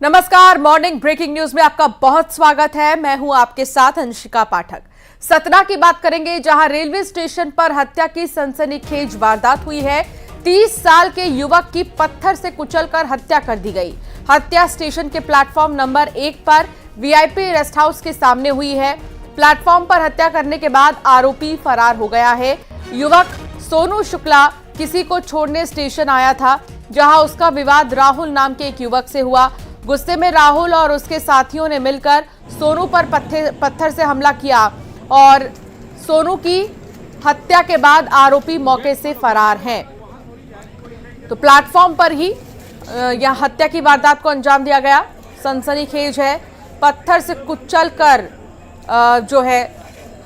नमस्कार, morning breaking news में आपका बहुत स्वागत है। मैं हूं आपके साथ अंशिका पाठक। सतना की बात करेंगे, जहां रेलवे स्टेशन पर हत्या की सनसनीखेज वारदात हुई है। 30 साल के युवक की पत्थर से कुचलकर हत्या कर दी गई। हत्या स्टेशन के प्लेटफॉर्म नंबर 1 पर वीआईपी रेस्ट हाउस के सामने हुई है। प्लेटफॉर्म पर हत्या करने के बाद आरोपी फरार हो गया है। युवक सोनू शुक्ला किसी को छोड़ने स्टेशन आया था, जहां उसका विवाद राहुल नाम के एक युवक से हुआ। गुस्से में राहुल और उसके साथियों ने मिलकर सोनू पर पत्थर से हमला किया और सोनू की हत्या के बाद आरोपी मौके से फरार हैं। तो प्लेटफॉर्म पर ही यह हत्या की वारदात को अंजाम दिया गया। सनसनीखेज है, पत्थर से कुचलकर जो है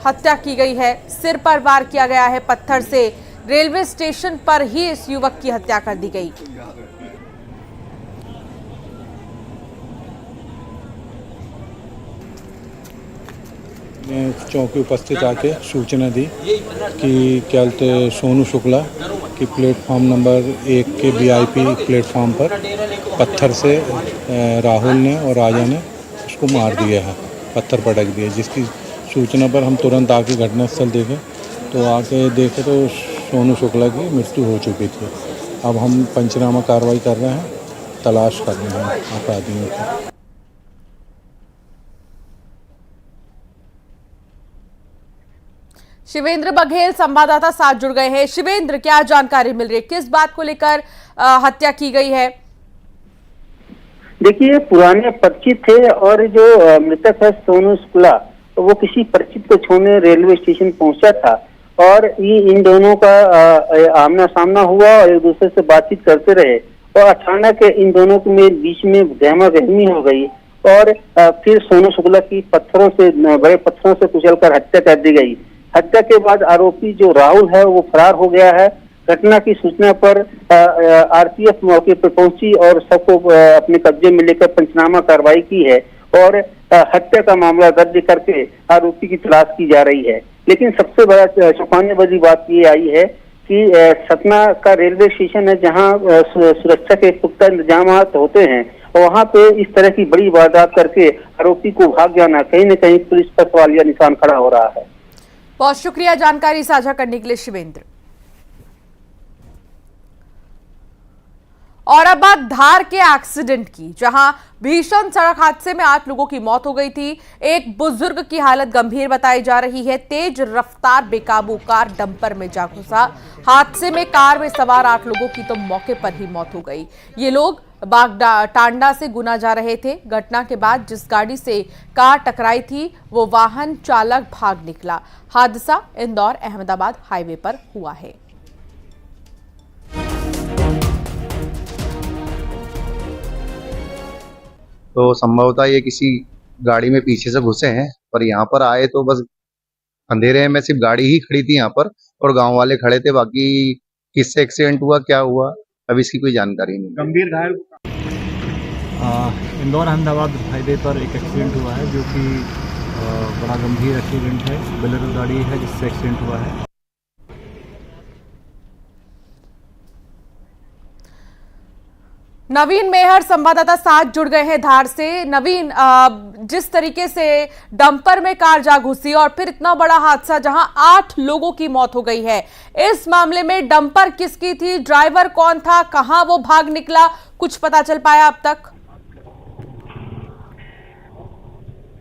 हत्या की गई है। सिर पर वार किया गया है पत्थर से। रेलवे स्टेशन पर ही इस युवक की हत्या कर दी गई। चौकी उपस्थित आके सूचना दी कि क्या बोलते सोनू शुक्ला की प्लेटफॉर्म नंबर 1 के वीआईपी प्लेटफॉर्म पर पत्थर से राहुल ने और राजा ने उसको मार दिया है, पत्थर पटक दिया। जिसकी सूचना पर हम तुरंत आके घटनास्थल देखे तो देखे तो सोनू शुक्ला की मृत्यु हो चुकी थी। अब हम पंचनामा कार्रवाई कर रहे हैं, तलाश कर रहे हैं अपराधियों की। शिवेंद्र बघेल संवाददाता साथ जुड़ गए हैं। शिवेंद्र, क्या जानकारी मिल रही है, किस बात को लेकर हत्या की गई है? देखिए, पुराने परिचित थे और जो मृतक है सोनू शुक्ला, तो वो किसी परिचित को छोड़ने रेलवे स्टेशन पहुंचा था और ये इन दोनों का आमना सामना हुआ और एक दूसरे से बातचीत करते रहे और अचानक इन दोनों के बीच में गहमा गहमी हो गई और फिर सोनू शुक्ला की बड़े पत्थरों से कुचलकर हत्या कर दी गई। हत्या के बाद आरोपी जो राहुल है वो फरार हो गया है। घटना की सूचना पर आरपीएफ मौके पर पहुंची और सबको अपने कब्जे में लेकर पंचनामा कार्रवाई की है और हत्या का मामला दर्ज करके आरोपी की तलाश की जा रही है। लेकिन सबसे बड़ा चौंकाने वाली बात ये आई है कि सतना का रेलवे स्टेशन है, जहां सुरक्षा के पुख्ता इंतजाम होते हैं, और वहां पे इस तरह की बड़ी वारदात करके आरोपी को भाग जाना कहीं न कहीं पुलिस पर सवालिया निशान खड़ा हो रहा है। बहुत शुक्रिया जानकारी साझा करने के लिए शिवेंद्र। और अब बात धार के एक्सीडेंट की, जहां भीषण सड़क हादसे में 8 लोगों की मौत हो गई थी। एक बुजुर्ग की हालत गंभीर बताई जा रही है। तेज रफ्तार बेकाबू कार डंपर में जा घुसा। हादसे में कार में सवार 8 लोगों की तो मौके पर ही मौत हो गई। ये लोग टांडा से गुना जा रहे थे। घटना के बाद जिस गाड़ी से कार टकराई थी वो वाहन चालक भाग निकला। हादसा इंदौर अहमदाबाद हाईवे पर हुआ है। तो संभवतः ये किसी गाड़ी में पीछे से घुसे हैं और यहाँ पर आए तो बस अंधेरे में सिर्फ गाड़ी ही खड़ी थी यहाँ पर और गांव वाले खड़े थे। बाकी किससे एक्सीडेंट हुआ, क्या हुआ, अब इसकी कोई जानकारी नहीं। गंभीर घायल इंदौर अहमदाबाद हाईवे पर एक एक्सीडेंट हुआ है, जो कि बड़ा गंभीर एक्सीडेंट है। बोलेरो गाड़ी है जिससे एक्सीडेंट हुआ है। नवीन मेहर संवाददाता साथ जुड़ गए हैं धार से। नवीन, जिस तरीके से डंपर में कार जा घुसी और फिर इतना बड़ा हादसा जहां 8 लोगों की मौत हो गई है, इस मामले में डंपर किसकी थी, ड्राइवर कौन था, कहां वो भाग निकला, कुछ पता चल पाया अब तक?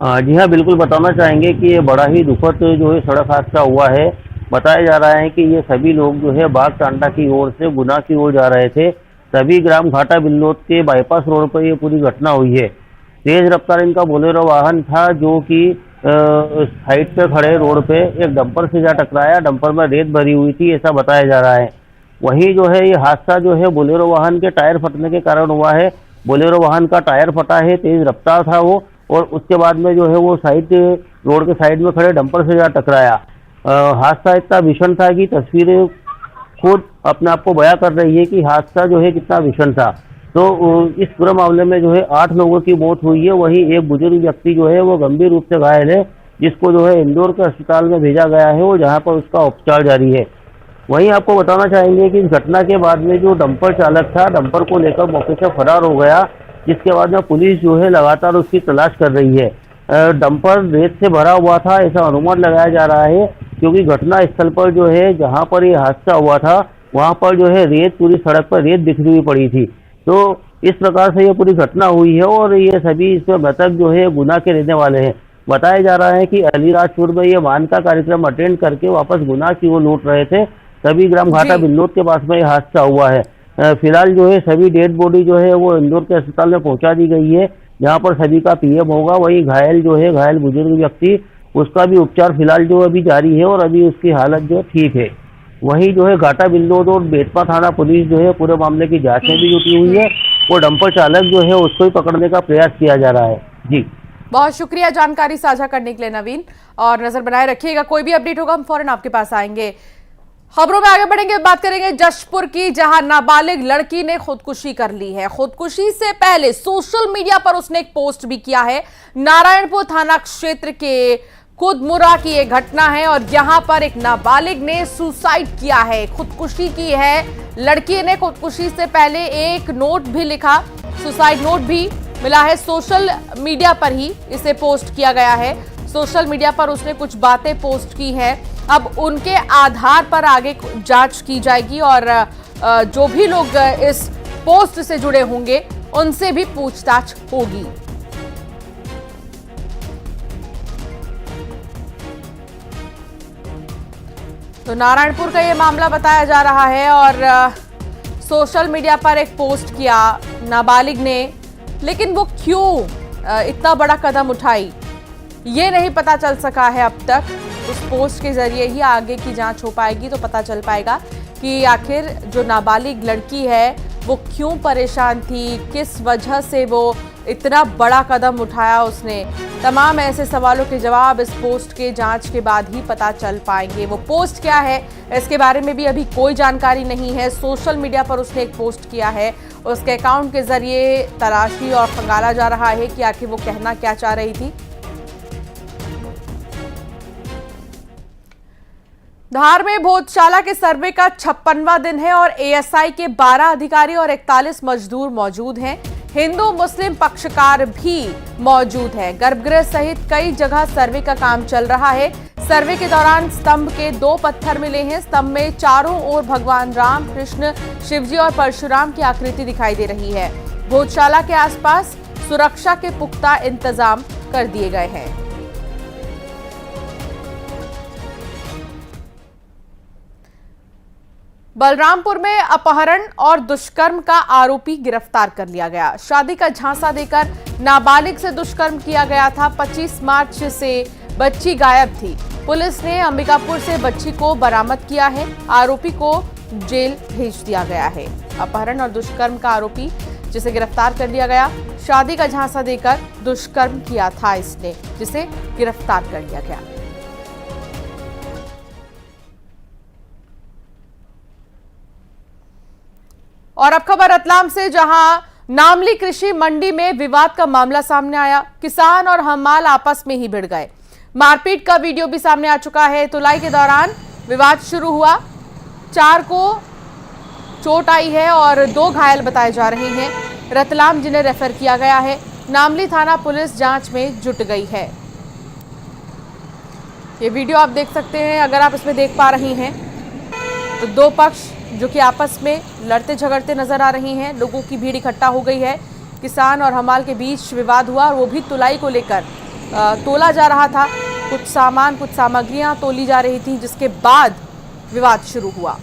जी हाँ, बिल्कुल बताना चाहेंगे कि ये बड़ा ही दुखद जो है सड़क हादसा हुआ है। बताया जा रहा है कि ये सभी लोग जो है बाग टांडा की ओर से गुना की ओर जा रहे थे। सभी ग्राम घाटा बिल्लोद के बाईपास रोड पर ये पूरी घटना हुई है। तेज रफ्तार इनका बोलेरो वाहन था, जो कि साइड पे खड़े रोड पे एक डंपर से जा टकराया। डंपर में रेत भरी हुई थी, ऐसा बताया जा रहा है। वहीं जो है ये हादसा जो है बोलेरो वाहन के टायर फटने के कारण हुआ है। बोलेरो वाहन का टायर फटा है, तेज रफ्तार था वो, और उसके बाद में जो है वो रोड के साइड में खड़े डंपर से जा टकराया। हादसा इतना भीषण था कि तस्वीरें खुद अपने आप को बयां कर रही है कि हादसा जो है कितना भीषण था। तो इस पूरे मामले में जो है 8 लोगों की मौत हुई है। वहीं एक बुजुर्ग व्यक्ति जो है वो गंभीर रूप से घायल है, जिसको जो है इंदौर के अस्पताल में भेजा गया है और जहां पर उसका उपचार जारी है। वहीं आपको बताना चाहेंगे कि इस घटना के बाद में जो डंपर चालक था, डंपर को लेकर मौके से फरार हो गया, जिसके बाद में पुलिस जो है लगातार उसकी तलाश कर रही है। डंपर रेत से भरा हुआ था ऐसा अनुमान लगाया जा रहा है, क्योंकि घटना स्थल पर जो है जहां पर ये हादसा हुआ था वहां पर जो है रेत, पूरी सड़क पर रेत बिखरी हुई पड़ी थी। तो इस प्रकार से ये पूरी घटना हुई है और ये सभी इसमें मृतक जो है गुना के रहने वाले हैं। बताया जा रहा है कि अलीराजपुर में ये वान का कार्यक्रम अटेंड करके वापस गुना की ओर लौट रहे थे, तभी ग्राम घाटा बिल्लोद के पास में ये हादसा हुआ है। फिलहाल जो है सभी डेड बॉडी जो है वो इंदौर के अस्पताल में पहुंचा दी गई है, जहां पर सभी का पीएम होगा। वही घायल जो है, घायल बुजुर्ग व्यक्ति, उसका भी उपचार फिलहाल जो अभी जारी है और अभी उसकी हालत जो ठीक है। वहीं जो है घाटा बिल्लोद और बेतमा थाना पुलिस जो है पूरे मामले की जांच में भी जुटी हुई है और डंपर चालक जो है उसको ही पकड़ने का प्रयास किया जा रहा है। जी, बहुत शुक्रिया जानकारी साझा करने के लिए नवीन, और नजर बनाए रखिएगा, कोई भी अपडेट होगा हम फौरन आपके पास आएंगे। खबरों में आगे बढ़ेंगे, बात करेंगे जशपुर की, जहां नाबालिग लड़की ने खुदकुशी कर ली है। खुदकुशी से पहले सोशल मीडिया पर उसने एक पोस्ट भी किया है। नारायणपुर थाना क्षेत्र के खुदमुरा की यह घटना है और यहां पर एक नाबालिग ने सुसाइड किया है, खुदकुशी की है। लड़की ने खुदकुशी से पहले एक नोट भी लिखा, सुसाइड नोट भी मिला है। सोशल मीडिया पर ही इसे पोस्ट किया गया है। सोशल मीडिया पर उसने कुछ बातें पोस्ट की हैं। अब उनके आधार पर आगे जांच की जाएगी और जो भी लोग इस पोस्ट से जुड़े होंगे उनसे भी पूछताछ होगी। तो नारायणपुर का ये मामला बताया जा रहा है और सोशल मीडिया पर एक पोस्ट किया नाबालिग ने, लेकिन वो क्यों इतना बड़ा कदम उठाई ये नहीं पता चल सका है अब तक। उस पोस्ट के जरिए ही आगे की जांच हो पाएगी, तो पता चल पाएगा कि आखिर जो नाबालिग लड़की है वो क्यों परेशान थी, किस वजह से वो इतना बड़ा कदम उठाया उसने। तमाम ऐसे सवालों के जवाब इस पोस्ट के जांच के बाद ही पता चल पाएंगे। वो पोस्ट क्या है इसके बारे में भी अभी कोई जानकारी नहीं है। सोशल मीडिया पर उसने एक पोस्ट किया है, उसके अकाउंट के जरिए तलाशी और खंगाला जा रहा है कि आखिर वो कहना क्या चाह रही थी। धार में भोजशाला के सर्वे का 56वां दिन है और एएसआई के 12 अधिकारी और 41 मजदूर मौजूद हैं। हिंदू मुस्लिम पक्षकार भी मौजूद है। गर्भगृह सहित कई जगह सर्वे का काम चल रहा है। सर्वे के दौरान स्तंभ के 2 पत्थर मिले हैं। स्तंभ में चारों ओर भगवान राम, कृष्ण, शिवजी और परशुराम की आकृति दिखाई दे रही है। भोजशाला के आसपास सुरक्षा के पुख्ता इंतजाम कर दिए गए हैं। बलरामपुर में अपहरण और दुष्कर्म का आरोपी गिरफ्तार कर लिया गया। शादी का झांसा देकर नाबालिग से दुष्कर्म किया गया था। 25 मार्च से बच्ची गायब थी। पुलिस ने अंबिकापुर से बच्ची को बरामद किया है। आरोपी को जेल भेज दिया गया है। अपहरण और दुष्कर्म का आरोपी जिसे गिरफ्तार कर लिया गया, शादी का झांसा देकर दुष्कर्म किया था इसने, जिसे गिरफ्तार कर लिया गया। और अब खबर रतलाम से, जहां नामली कृषि मंडी में विवाद का मामला सामने आया। किसान और हमाल आपस में ही भिड़ गए। मारपीट का वीडियो भी सामने आ चुका है। तुलाई के दौरान विवाद शुरू हुआ। 4 को चोट आई है और 2 घायल बताए जा रहे हैं। रतलाम जिन्हें रेफर किया गया है। नामली थाना पुलिस जांच में जुट गई है। ये वीडियो आप देख सकते हैं, अगर आप इसमें देख पा रही हैं तो 2 पक्ष जो कि आपस में लड़ते झगड़ते नजर आ रही हैं। लोगों की भीड़ इकट्ठा हो गई है। किसान और हमाल के बीच विवाद हुआ और वो भी तुलाई को लेकर तोला जा रहा था। कुछ सामग्रियां तोली जा रही थी, जिसके बाद विवाद शुरू हुआ।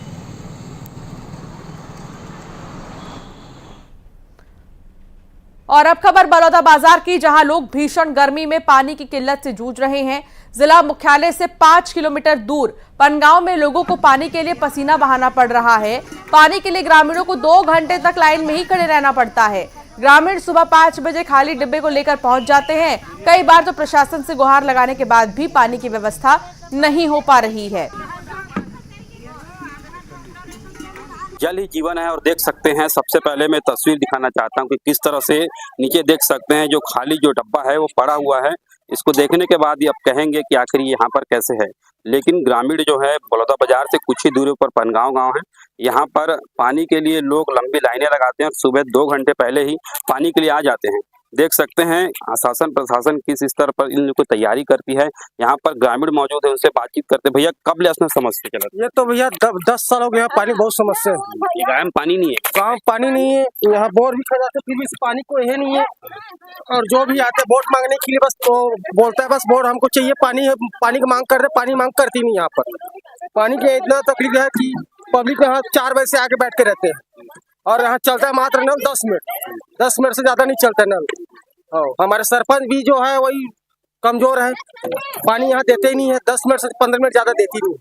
और अब खबर बलौदा बाजार की, जहां लोग भीषण गर्मी में पानी की किल्लत से जूझ रहे हैं। जिला मुख्यालय से 5 किलोमीटर दूर पनगांव में लोगों को पानी के लिए पसीना बहाना पड़ रहा है। पानी के लिए ग्रामीणों को 2 घंटे तक लाइन में ही खड़े रहना पड़ता है। ग्रामीण सुबह 5 बजे खाली डिब्बे को लेकर पहुंच जाते हैं। कई बार तो प्रशासन से गुहार लगाने के बाद भी पानी की व्यवस्था नहीं हो पा रही है। जल ही जीवन है और देख सकते हैं, सबसे पहले मैं तस्वीर दिखाना चाहता हूं कि किस तरह से नीचे देख सकते हैं जो खाली जो डब्बा है वो पड़ा हुआ है। इसको देखने के बाद ही अब कहेंगे कि आखिर यहाँ पर कैसे है। लेकिन ग्रामीण जो है बलौदा बाजार से कुछ ही दूरी पर पनगांव गांव है, यहाँ पर पानी के लिए लोग लंबी लाइनें लगाते हैं और सुबह 2 घंटे पहले ही पानी के लिए आ जाते हैं। देख सकते हैं शासन प्रशासन किस स्तर पर इन लोगों की तैयारी करती है। यहाँ पर ग्रामीण मौजूद है, उनसे बातचीत करते हैं। भैया कब ले असना समस्या चला? ये तो भैया 10 साल हो गया, पानी बहुत समस्या है। गाँव में पानी नहीं है, गाँव पानी नहीं है, यहाँ बोर भी खा जाते फिर भी इस पानी को है नहीं है। और जो भी आते वोट मांगने के लिए बस तो बोलता है बस वोट हमको चाहिए, पानी है, पानी की मांग कर रहे, पानी मांग करती नहीं। यहाँ पर पानी की इतना तकलीफ है कि पब्लिक यहाँ 4 बजे से आके बैठ के रहते हैं और यहाँ चलता है मात्र नल 10 मिनट से ज्यादा नहीं चलता नल। हमारे सरपंच भी जो है वही कमजोर है, पानी यहाँ देते ही नहीं है, 10 मिनट से 15 मिनट ज्यादा देती नहीं।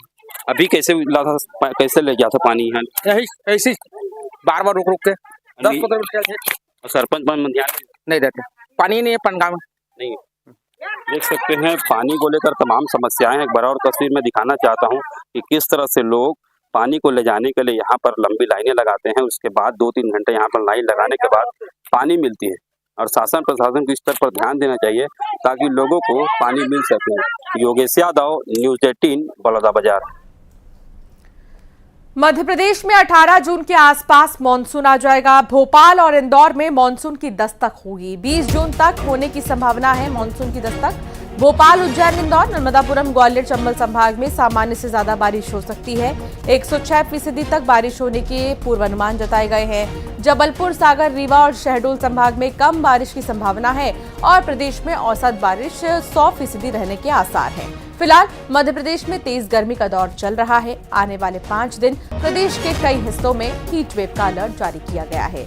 अभी कैसे ले जाता पानी यहाँ? यही ऐसी बार बार रुक के 10-15 मिनट। सरपंच ध्यान नहीं देते, पानी नहीं है पनगांव में नहीं है। देख सकते हैं पानी को लेकर तमाम समस्याएं। एक बार और तस्वीर में दिखाना चाहता हूं कि किस तरह से लोग पानी को ले जाने के लिए यहाँ पर लंबी लाइनें लगाते हैं। उसके बाद 2-3 घंटे यहाँ पर लाइन लगाने के बाद पानी मिलती है और शासन प्रशासन को इस पर ध्यान देना चाहिए ताकि लोगों को पानी मिल सके। योगेश यादव, न्यूज़ 18, बलौदाबाजार। मध्य प्रदेश में 18 जून के आसपास मॉनसून आ जाएगा। भोपाल और इंदौर में मॉनसून की दस्तक होगी। 20 जून तक होने की संभावना है मॉनसून की दस्तक। भोपाल, उज्जैन, इंदौर, नर्मदापुरम, ग्वालियर, चंबल संभाग में सामान्य से ज्यादा बारिश हो सकती है। 106% तक बारिश होने के पूर्वानुमान जताए गए हैं। जबलपुर, सागर, रीवा और शहडोल संभाग में कम बारिश की संभावना है और प्रदेश में औसत बारिश 100% रहने के आसार हैं। फिलहाल मध्य प्रदेश में तेज गर्मी का दौर चल रहा है। आने वाले 5 दिन प्रदेश के कई हिस्सों में हीट वेव का अलर्ट जारी किया गया है।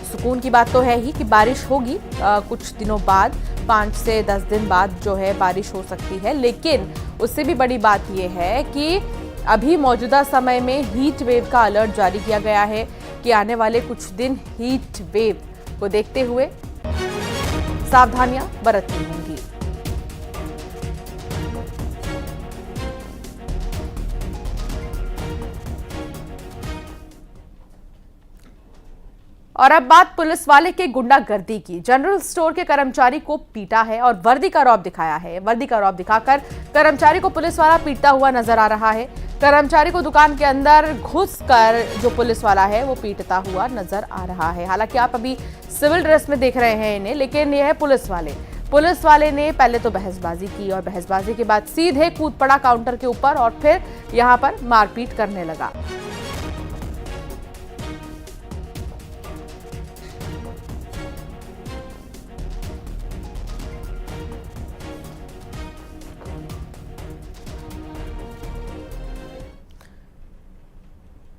सुकून की बात तो है ही कि बारिश होगी कुछ दिनों बाद, 5 से 10 दिन बाद जो है बारिश हो सकती है, लेकिन उससे भी बड़ी बात यह है कि अभी मौजूदा समय में हीट वेव का अलर्ट जारी किया गया है कि आने वाले कुछ दिन हीट वेव को देखते हुए सावधानियां बरतनी होंगी। और अब बात पुलिस वाले के गुंडागर्दी की। जनरल स्टोर के कर्मचारी को पीटा है और वर्दी का रौब दिखाया है। वर्दी का रौब दिखाकर कर्मचारी को पुलिस वाला पीटता हुआ नजर आ रहा है। कर्मचारी को दुकान के अंदर घुसकर जो पुलिस वाला है वो पीटता हुआ नजर आ रहा है। हालांकि आप अभी सिविल ड्रेस में देख रहे हैं इन्हें, लेकिन यह है पुलिस वाले। पुलिस वाले ने पहले तो बहसबाजी की और बहसबाजी के बाद सीधे कूद पड़ा काउंटर के ऊपर और फिर यहाँ पर मारपीट करने लगा।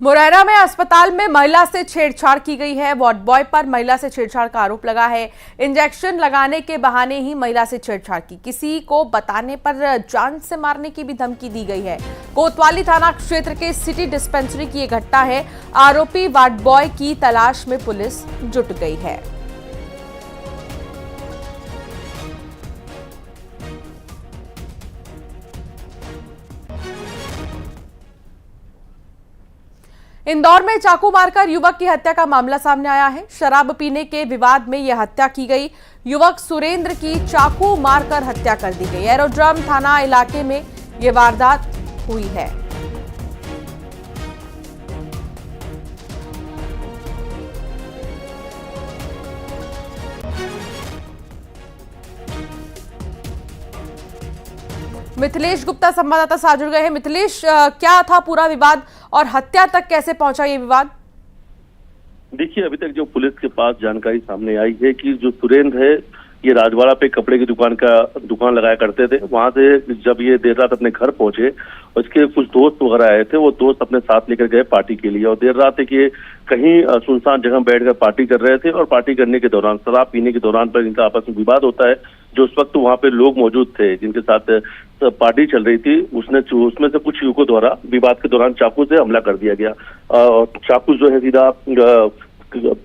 मुरैना में अस्पताल में महिला से छेड़छाड़ की गई है। वार्ड बॉय पर महिला से छेड़छाड़ का आरोप लगा है। इंजेक्शन लगाने के बहाने ही महिला से छेड़छाड़ की, किसी को बताने पर जान से मारने की भी धमकी दी गई है। कोतवाली थाना क्षेत्र के सिटी डिस्पेंसरी की यह घटना है। आरोपी वार्ड बॉय की तलाश में पुलिस जुट गई है। इंदौर में चाकू मारकर युवक की हत्या का मामला सामने आया है। शराब पीने के विवाद में यह हत्या की गई। युवक सुरेंद्र की चाकू मारकर हत्या कर दी गई। एरोड्रम थाना इलाके में यह वारदात हुई है। मिथिलेश गुप्ता संवाददाता साथ जुड़ गए हैं। मिथिलेश, क्या था पूरा विवाद और हत्या तक कैसे पहुंचा ये विवाद? देखिए, अभी तक जो पुलिस के पास जानकारी सामने आई है कि जो सुरेंद्र है ये राजवाड़ा पे कपड़े की दुकान लगाया करते थे। वहां से जब ये देर रात अपने घर पहुंचे, उसके कुछ दोस्त वगैरह आए थे, वो दोस्त अपने साथ लेकर गए पार्टी के लिए और देर रात ये कहीं सुनसान जगह बैठकर पार्टी कर रहे थे और पार्टी करने के दौरान, शराब पीने के दौरान पर इनका आपस में विवाद होता है। जो उस वक्त वहां पे लोग मौजूद थे जिनके साथ पार्टी चल रही थी, उसमें से कुछ युवकों द्वारा विवाद के दौरान चाकू से हमला कर दिया गया। चाकू जो है सीधा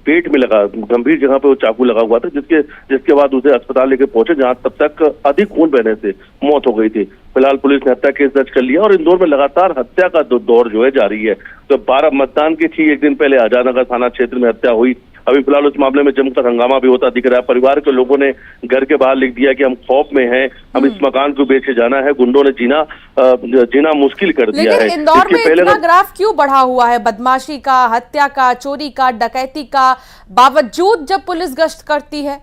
पेट में लगा, गंभीर जगह पे वो चाकू लगा हुआ था, जिसके बाद उसे अस्पताल लेके पहुंचे, जहां तब तक अधिक खून बहने से मौत हो गई थी। फिलहाल पुलिस ने हत्या केस दर्ज कर लिया और इंदौर में लगातार हत्या का दौर जो है जारी है। तो 12 मतदान के ठीक एक दिन पहले आजादनगर थाना क्षेत्र में हत्या हुई। अभी फिलहाल उस मामले में जमकर हंगामा भी होता दिख रहा है। परिवार के लोगों ने घर के बाहर लिख दिया कि हम खौफ में हैं, हम इस मकान को बेचे जाना है, गुंडों ने जीना मुश्किल कर दिया है। लेकिन इंदौर में इतना ग्राफ क्यों बढ़ा हुआ है बदमाशी का, हत्या का, चोरी का, डकैती का, बावजूद जब पुलिस गश्त करती है?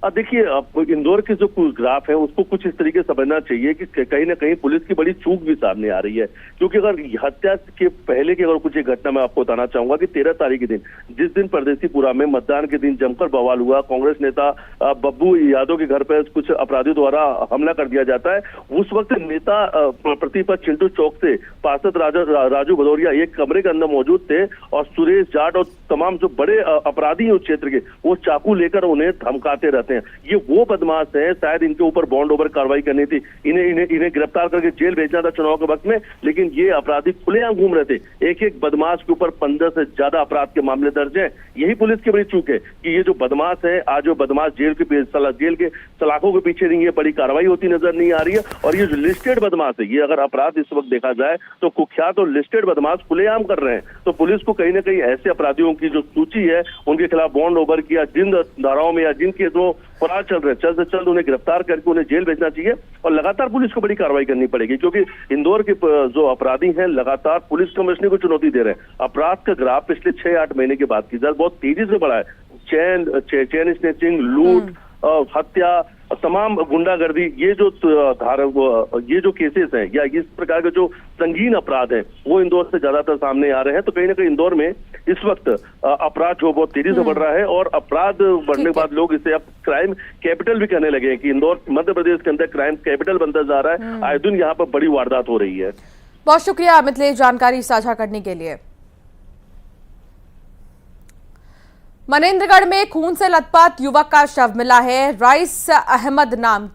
देखिए, इंदौर के जो ग्राफ है उसको कुछ इस तरीके से समझना चाहिए कि कहीं ना कहीं पुलिस की बड़ी चूक भी सामने आ रही है। क्योंकि अगर हत्या के पहले की अगर कुछ एक घटना मैं आपको बताना चाहूंगा कि 13 तारीख के दिन, जिस दिन परदेसीपुरा में मतदान के दिन जमकर बवाल हुआ, कांग्रेस नेता बब्बू यादव के घर पर कुछ अपराधियों द्वारा हमला कर दिया जाता है। उस वक्त नेता प्रतिपक्ष चिंटू चौक से पार्षद राजू भदौरिया एक कमरे के अंदर मौजूद थे और सुरेश जाट और तमाम जो बड़े अपराधी हैं उस क्षेत्र के, वो चाकू लेकर उन्हें धमकाते रहते हैं। ये वो बदमाश है, शायद इनके ऊपर बॉन्ड ओवर कार्रवाई करनी थी, इन्हें गिरफ्तार करके जेल भेजना था चुनाव के वक्त में, लेकिन ये अपराधी खुलेआम घूम रहे थे। एक एक बदमाश के ऊपर 15 से ज्यादा अपराध के मामले दर्ज हैं। यही पुलिस की बड़ी चूक है कि ये जो बदमाश है, आज जो बदमाश जेल के सलाखों के पीछे नहीं है, बड़ी कार्रवाई होती नजर नहीं आ रही है। और ये जो लिस्टेड बदमाश है, ये अगर अपराध इस वक्त देखा जाए तो कुख्यात और लिस्टेड बदमाश खुलेआम कर रहे हैं। तो पुलिस को कहीं ना कहीं ऐसे अपराधियों की जो सूची है उनके खिलाफ बॉन्ड ओवर किया, जिन धाराओं में या जिन केसों फरार चल रहे हैं, जल्द से जल्द उन्हें गिरफ्तार करके उन्हें जेल भेजना चाहिए और लगातार पुलिस को बड़ी कार्रवाई करनी पड़ेगी। क्योंकि इंदौर के जो अपराधी हैं लगातार पुलिस कमिश्नर को चुनौती दे रहे हैं। अपराध का ग्राफ पिछले 6-8 महीने के बाद की दर बहुत तेजी से बढ़ा है। चैन स्नैचिंग, लूट, हत्या, तमाम गुंडागर्दी, ये जो केसेस हैं या इस प्रकार के जो संगीन अपराध हैं वो इंदौर से ज्यादातर सामने आ रहे हैं। तो कहीं ना कहीं इंदौर में इस वक्त अपराध जो बहुत तेजी से बढ़ रहा है और अपराध बढ़ने के बाद लोग इसे अब क्राइम कैपिटल भी कहने लगे हैं कि इंदौर मध्य प्रदेश के अंदर क्राइम कैपिटल बनता जा रहा है। आए दिन यहाँ पर बड़ी वारदात हो रही है। बहुत शुक्रिया मिथिलेश जानकारी साझा करने के लिए। मनेंद्रगढ़ में खून से लथपथ युवक का शव मिला है। रईस अहमद नाम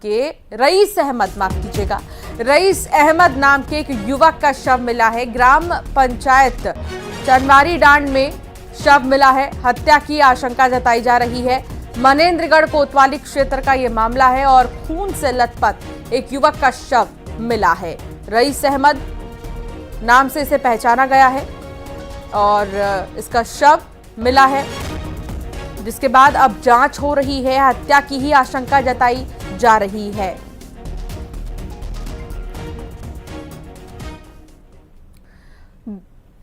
के एक युवक का शव मिला है। ग्राम पंचायत चनवारी डांड में शव मिला है। हत्या की आशंका जताई जा रही है। मनेंद्रगढ़ कोतवाली क्षेत्र का यह मामला है और खून से लथपथ एक युवक का शव मिला है। रईस अहमद नाम से इसे पहचाना गया है और इसका शव मिला है, जिसके बाद अब जांच हो रही है। हत्या की ही आशंका जताई जा रही है।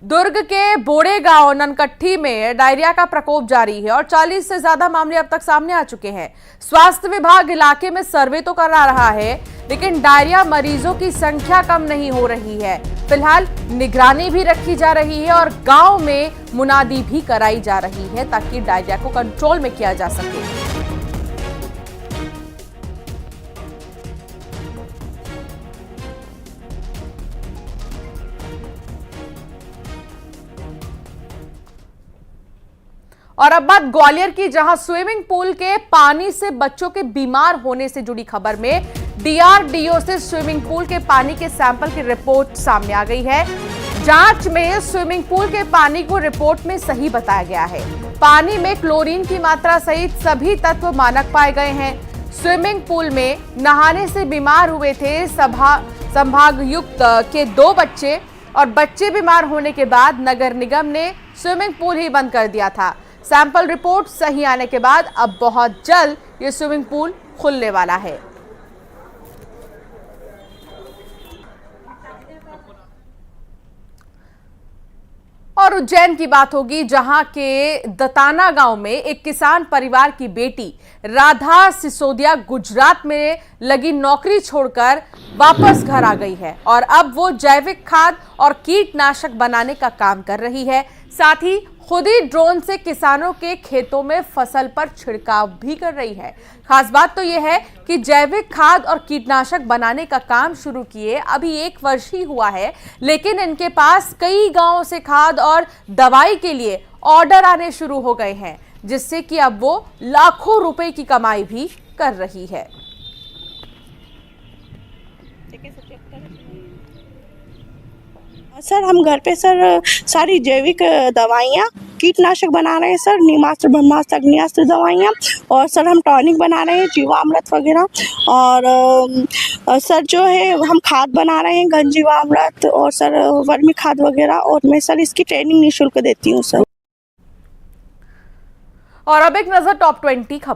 दुर्ग के बोड़े गांव ननकट्टी में डायरिया का प्रकोप जारी है और 40 से ज्यादा मामले अब तक सामने आ चुके हैं। स्वास्थ्य विभाग इलाके में सर्वे तो करा रहा है, लेकिन डायरिया मरीजों की संख्या कम नहीं हो रही है। फिलहाल निगरानी भी रखी जा रही है और गांव में मुनादी भी कराई जा रही है ताकि डायरिया को कंट्रोल में किया जा सके। और अब बात ग्वालियर की, जहां स्विमिंग पूल के पानी से बच्चों के बीमार होने से जुड़ी खबर में डीआरडीओ से स्विमिंग पूल के पानी के सैंपल की रिपोर्ट सामने आ गई है। जांच में स्विमिंग पूल के पानी को रिपोर्ट में सही बताया गया है। पानी में क्लोरीन की मात्रा सहित सभी तत्व मानक पाए गए हैं। स्विमिंग पूल में नहाने से बीमार हुए थे संभागयुक्त के 2 बच्चे और बच्चे बीमार होने के बाद नगर निगम ने स्विमिंग पूल ही बंद कर दिया था। सैंपल रिपोर्ट सही आने के बाद अब बहुत जल्द ये स्विमिंग पूल खुलने वाला है। और उज्जैन की बात होगी, जहां के दताना गांव में एक किसान परिवार की बेटी राधा सिसोदिया गुजरात में लगी नौकरी छोड़कर वापस घर आ गई है और अब वो जैविक खाद और कीटनाशक बनाने का काम कर रही है। साथ ही खुद ही ड्रोन से किसानों के खेतों में फसल पर छिड़काव भी कर रही है। खास बात तो यह है कि जैविक खाद और कीटनाशक बनाने का काम शुरू किए अभी 1 वर्ष ही हुआ है, लेकिन इनके पास कई गांवों से खाद और दवाई के लिए ऑर्डर आने शुरू हो गए हैं, जिससे कि अब वो लाखों रुपए की कमाई भी कर रही है। सर हम घर पे सारी जैविक दवाइयाँ, कीटनाशक बना रहे हैं सर, नीमास्त्र, ब्रह्मास्त्र, अग्नियास्त्र दवाइयाँ, और सर हम टॉनिक बना रहे हैं, जीवामृत वगैरह, और सर जो है हम खाद बना रहे हैं, घन जीवामृत और सर वर्मी खाद वगैरह, और मैं सर इसकी ट्रेनिंग निःशुल्क देती हूँ सर। और अब एक नजर टॉप 20 खबर